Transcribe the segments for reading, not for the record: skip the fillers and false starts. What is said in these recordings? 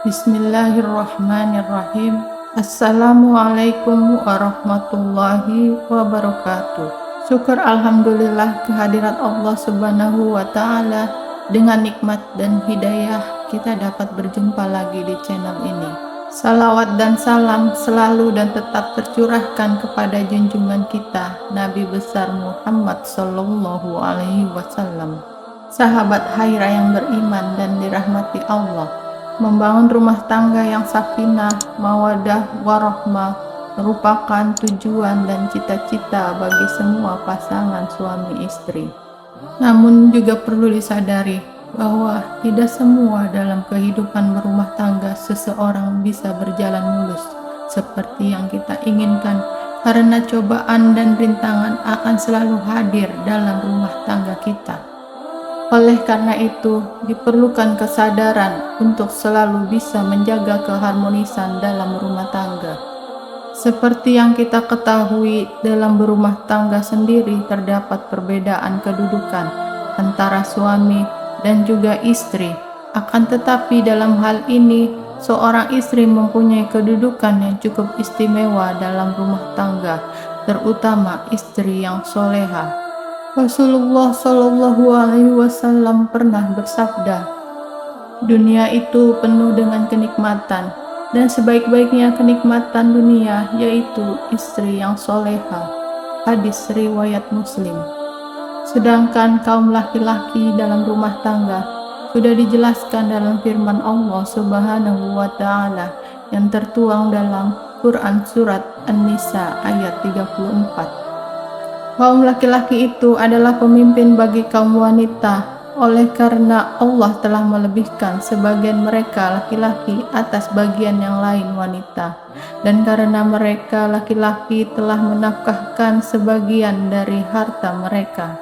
Bismillahirrahmanirrahim. Assalamualaikum warahmatullahi wabarakatuh. Syukur alhamdulillah kehadirat Allah subhanahu wa ta'ala. Dengan nikmat dan hidayah kita dapat berjumpa lagi di channel ini. Salawat dan salam selalu dan tetap tercurahkan kepada junjungan kita Nabi besar Muhammad Sallallahu Alaihi Wasallam, sahabat Haira yang beriman dan dirahmati Allah. Membangun rumah tangga yang sakinah, mawadah, warahmah merupakan tujuan dan cita-cita bagi semua pasangan suami istri. Namun juga perlu disadari bahwa tidak semua dalam kehidupan berumah tangga seseorang bisa berjalan mulus seperti yang kita inginkan, karena cobaan dan rintangan akan selalu hadir dalam rumah tangga kita. Oleh karena itu, diperlukan kesadaran untuk selalu bisa menjaga keharmonisan dalam rumah tangga. Seperti yang kita ketahui, dalam berumah tangga sendiri terdapat perbedaan kedudukan antara suami dan juga istri. Akan tetapi dalam hal ini, seorang istri mempunyai kedudukan yang cukup istimewa dalam rumah tangga, terutama istri yang soleha. Rasulullah Shallallahu Alaihi Wasallam pernah bersabda, dunia itu penuh dengan kenikmatan, dan sebaik-baiknya kenikmatan dunia yaitu istri yang soleha. Hadis riwayat Muslim. Sedangkan kaum laki-laki dalam rumah tangga sudah dijelaskan dalam firman Allah Subhanahu wa Ta'ala yang tertuang dalam Quran Surat An-Nisa ayat 34. Kaum laki-laki itu adalah pemimpin bagi kaum wanita, oleh karena Allah telah melebihkan sebagian mereka laki-laki atas bagian yang lain wanita, dan karena mereka laki-laki telah menafkahkan sebagian dari harta mereka.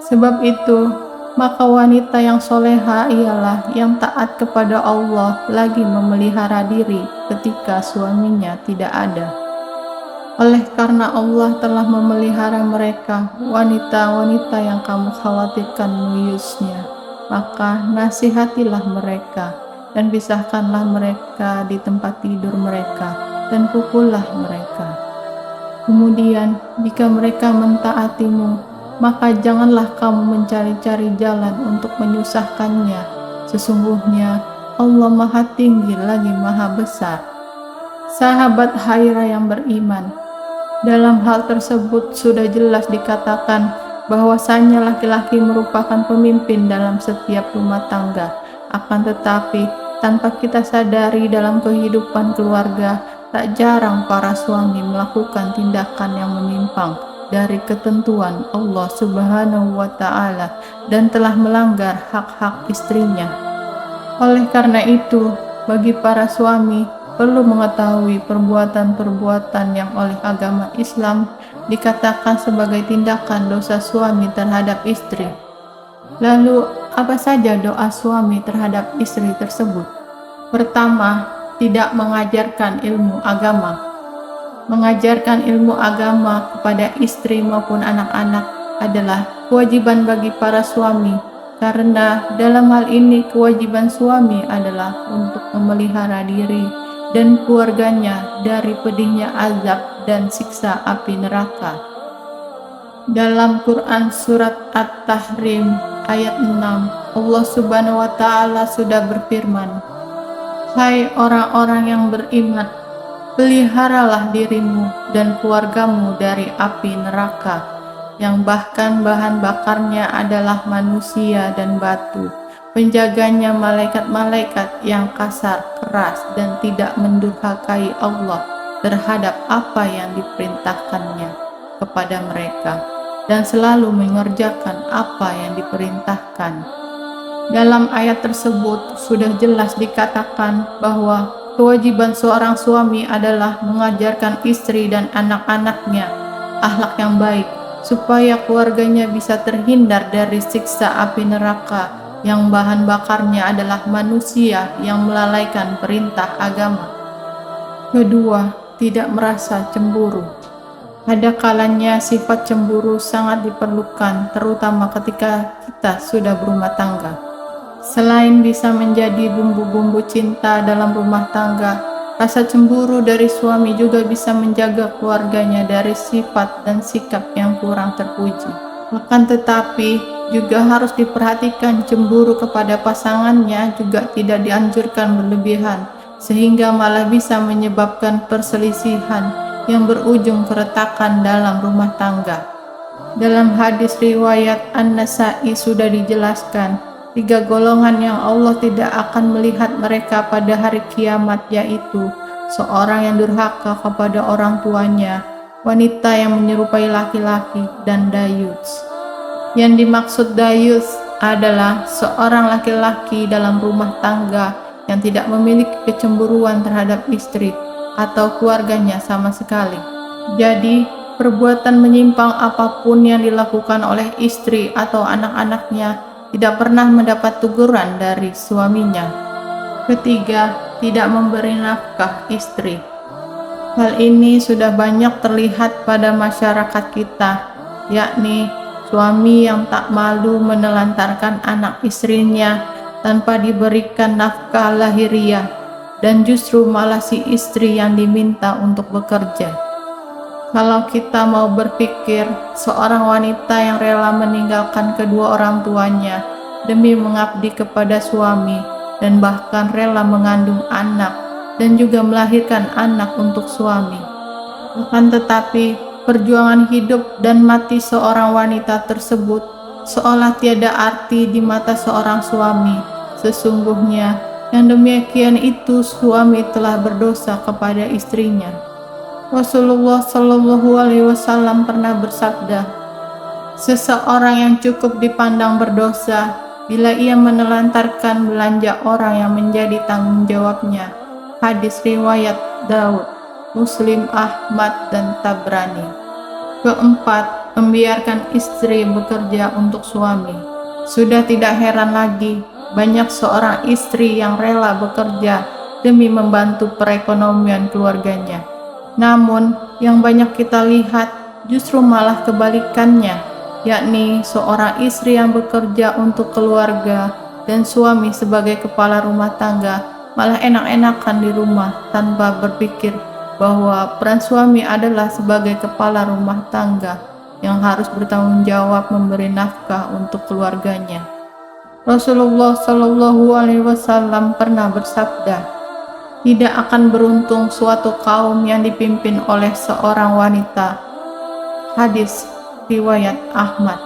Sebab itu, maka wanita yang soleha ialah yang taat kepada Allah lagi memelihara diri ketika suaminya tidak ada. Oleh karena Allah telah memelihara mereka, wanita-wanita yang kamu khawatirkan nuyusnya, maka nasihatilah mereka dan pisahkanlah mereka di tempat tidur mereka dan pukullah mereka. Kemudian jika mereka mentaatimu, maka janganlah kamu mencari-cari jalan untuk menyusahkannya. Sesungguhnya Allah Maha Tinggi lagi Maha Besar. Sahabat Haira yang beriman, dalam hal tersebut sudah jelas dikatakan bahwasannya laki-laki merupakan pemimpin dalam setiap rumah tangga. Akan tetapi, tanpa kita sadari dalam kehidupan keluarga, tak jarang para suami melakukan tindakan yang menyimpang dari ketentuan Allah Subhanahu wa Ta'ala dan telah melanggar hak-hak istrinya. Oleh karena itu, bagi para suami perlu mengetahui perbuatan-perbuatan yang oleh agama Islam dikatakan sebagai tindakan dosa suami terhadap istri. Lalu, apa saja doa suami terhadap istri tersebut? Pertama, tidak mengajarkan ilmu agama. Mengajarkan ilmu agama kepada istri maupun anak-anak adalah kewajiban bagi para suami, karena dalam hal ini kewajiban suami adalah untuk memelihara diri dan keluarganya dari pedihnya azab dan siksa api neraka. Dalam Quran Surat At-Tahrim ayat 6, Allah Subhanahu wa Ta'ala sudah berfirman, hai orang-orang yang beriman, peliharalah dirimu dan keluargamu dari api neraka, yang bahkan bahan bakarnya adalah manusia dan batu. Penjaganya malaikat-malaikat yang kasar, keras, dan tidak mendurhakai Allah terhadap apa yang diperintahkannya kepada mereka, dan selalu mengerjakan apa yang diperintahkan. Dalam ayat tersebut sudah jelas dikatakan bahwa kewajiban seorang suami adalah mengajarkan istri dan anak-anaknya akhlak yang baik, supaya keluarganya bisa terhindar dari siksa api neraka yang bahan bakarnya adalah manusia yang melalaikan perintah agama. Kedua, tidak merasa cemburu. Ada kalanya sifat cemburu sangat diperlukan, terutama ketika kita sudah berumah tangga. Selain bisa menjadi bumbu-bumbu cinta dalam rumah tangga, rasa cemburu dari suami juga bisa menjaga keluarganya dari sifat dan sikap yang kurang terpuji. Akan tetapi, juga harus diperhatikan cemburu kepada pasangannya juga tidak dianjurkan berlebihan, sehingga malah bisa menyebabkan perselisihan yang berujung keretakan dalam rumah tangga. Dalam hadis riwayat An-Nasa'i sudah dijelaskan, 3 golongan yang Allah tidak akan melihat mereka pada hari kiamat, yaitu seorang yang durhaka kepada orang tuanya, wanita yang menyerupai laki-laki, dan dayus. Yang dimaksud dayus adalah seorang laki-laki dalam rumah tangga yang tidak memiliki kecemburuan terhadap istri atau keluarganya sama sekali. Jadi, perbuatan menyimpang apapun yang dilakukan oleh istri atau anak-anaknya tidak pernah mendapat teguran dari suaminya. Ketiga, tidak memberi nafkah istri. Hal ini sudah banyak terlihat pada masyarakat kita, yakni suami yang tak malu menelantarkan anak istrinya tanpa diberikan nafkah lahiriah, dan justru malah si istri yang diminta untuk bekerja. Kalau kita mau berpikir, seorang wanita yang rela meninggalkan kedua orang tuanya demi mengabdi kepada suami, dan bahkan rela mengandung anak dan juga melahirkan anak untuk suami. Akan tetapi, perjuangan hidup dan mati seorang wanita tersebut seolah tiada arti di mata seorang suami. Sesungguhnya, yang demikian itu suami telah berdosa kepada istrinya. Rasulullah Shallallahu Alaihi Wasallam pernah bersabda, seseorang yang cukup dipandang berdosa bila ia menelantarkan belanja orang yang menjadi tanggung jawabnya. Hadis riwayat Daud, Muslim, Ahmad, dan Tabrani. Keempat, membiarkan istri bekerja untuk suami. Sudah tidak heran lagi, banyak seorang istri yang rela bekerja demi membantu perekonomian keluarganya. Namun, yang banyak kita lihat justru malah kebalikannya, yakni seorang istri yang bekerja untuk keluarga dan suami sebagai kepala rumah tangga malah enak-enakan di rumah tanpa berpikir bahwa peran suami adalah sebagai kepala rumah tangga yang harus bertanggung jawab memberi nafkah untuk keluarganya. Rasulullah Shallallahu Alaihi Wasallam pernah bersabda, tidak akan beruntung suatu kaum yang dipimpin oleh seorang wanita. Hadis riwayat Ahmad,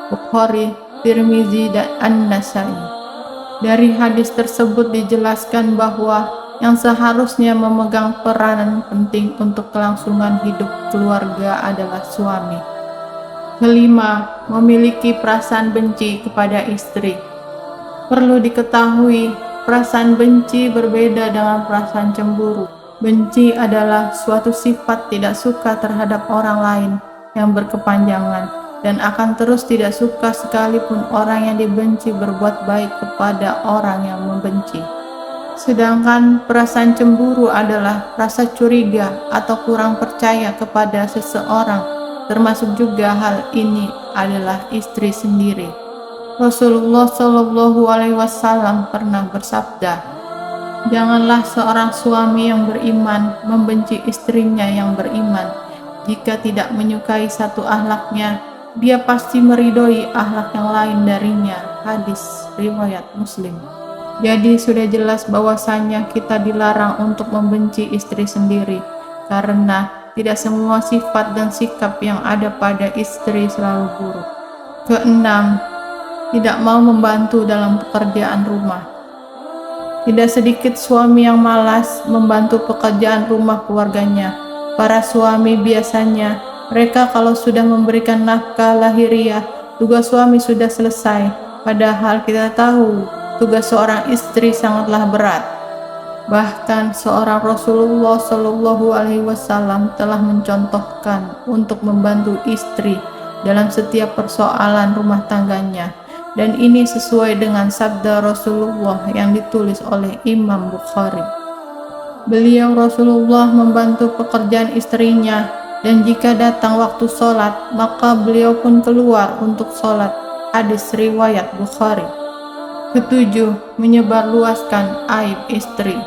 Bukhari, Tirmizi, dan An-Nasa'i. Dari hadis tersebut dijelaskan bahwa yang seharusnya memegang peranan penting untuk kelangsungan hidup keluarga adalah suami. Kelima, memiliki perasaan benci kepada istri. Perlu diketahui, perasaan benci berbeda dengan perasaan cemburu. Benci adalah suatu sifat tidak suka terhadap orang lain yang berkepanjangan, dan akan terus tidak suka sekalipun orang yang dibenci berbuat baik kepada orang yang membenci. Sedangkan perasaan cemburu adalah rasa curiga atau kurang percaya kepada seseorang, termasuk juga hal ini adalah istri sendiri. Rasulullah Shallallahu Alaihi Wasallam pernah bersabda, janganlah seorang suami yang beriman membenci istrinya yang beriman. Jika tidak menyukai satu akhlaknya, dia pasti meridhoi akhlak yang lain darinya. Hadis riwayat Muslim. Jadi sudah jelas bahwasanya kita dilarang untuk membenci istri sendiri, karena tidak semua sifat dan sikap yang ada pada istri selalu buruk. Keenam, tidak mau membantu dalam pekerjaan rumah. Tidak sedikit suami yang malas membantu pekerjaan rumah keluarganya. Para suami biasanya, mereka kalau sudah memberikan nafkah lahiriah, tugas suami sudah selesai. Padahal kita tahu, tugas seorang istri sangatlah berat. Bahkan seorang Rasulullah Shallallahu Alaihi Wasallam telah mencontohkan untuk membantu istri dalam setiap persoalan rumah tangganya. Dan ini sesuai dengan sabda Rasulullah yang ditulis oleh Imam Bukhari. Beliau Rasulullah membantu pekerjaan istrinya, dan jika datang waktu sholat, maka beliau pun keluar untuk sholat. Hadis riwayat Bukhari. Ketujuh, menyebarluaskan aib istri.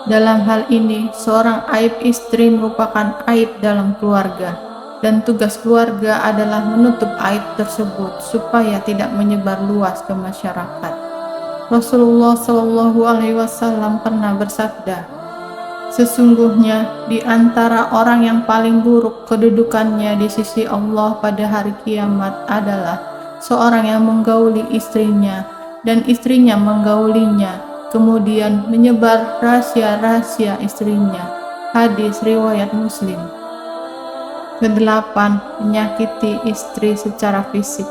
Dalam hal ini, seorang aib istri merupakan aib dalam keluarga, dan tugas keluarga adalah menutup aib tersebut supaya tidak menyebar luas ke masyarakat. Rasulullah Shallallahu Alaihi Wasallam pernah bersabda, "Sesungguhnya di antara orang yang paling buruk kedudukannya di sisi Allah pada hari kiamat adalah seorang yang menggauli istrinya dan istrinya menggaulinya, kemudian menyebar rahasia-rahasia istrinya." Hadis riwayat Muslim. Kedelapan, menyakiti istri secara fisik.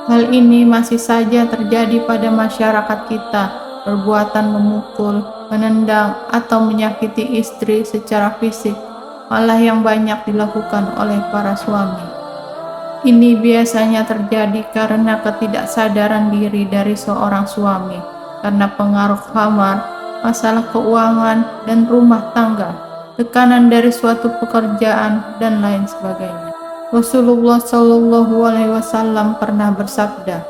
Hal ini masih saja terjadi pada masyarakat kita. Perbuatan memukul, menendang, atau menyakiti istri secara fisik malah yang banyak dilakukan oleh para suami. Ini biasanya terjadi karena ketidaksadaran diri dari seorang suami, karena pengaruh kamar, masalah keuangan dan rumah tangga, tekanan dari suatu pekerjaan, dan lain sebagainya. Rasulullah Shallallahu Alaihi Wasallam pernah bersabda,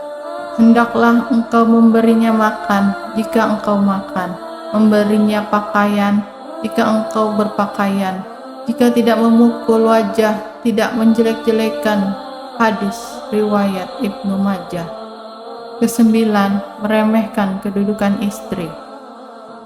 "Hendaklah engkau memberinya makan jika engkau makan, memberinya pakaian jika engkau berpakaian, jika tidak memukul wajah, tidak menjelek-jelekan." Hadis riwayat Ibnu Majah. Kesembilan, meremehkan kedudukan istri.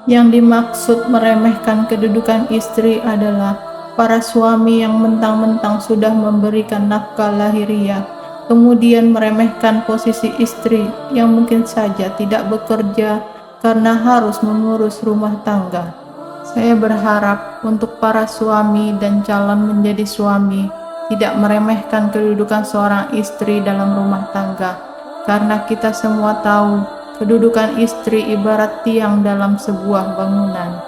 Yang dimaksud meremehkan kedudukan istri adalah para suami yang mentang-mentang sudah memberikan nafkah lahiriah, kemudian meremehkan posisi istri yang mungkin saja tidak bekerja karena harus mengurus rumah tangga. Saya berharap untuk para suami dan calon menjadi suami tidak meremehkan kedudukan seorang istri dalam rumah tangga, karena kita semua tahu kedudukan istri ibarat tiang dalam sebuah bangunan.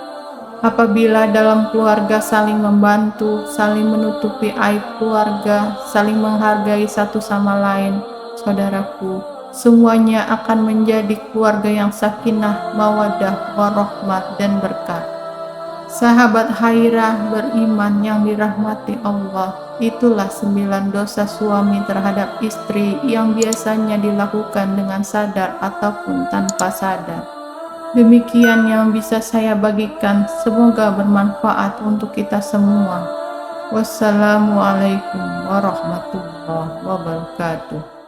Apabila dalam keluarga saling membantu, saling menutupi aib keluarga, saling menghargai satu sama lain, saudaraku, semuanya akan menjadi keluarga yang sakinah, mawaddah, warahmah, dan berkah. Sahabat Hairah beriman yang dirahmati Allah, itulah 9 dosa suami terhadap istri yang biasanya dilakukan dengan sadar ataupun tanpa sadar. Demikian yang bisa saya bagikan, semoga bermanfaat untuk kita semua. Wassalamualaikum warahmatullahi wabarakatuh.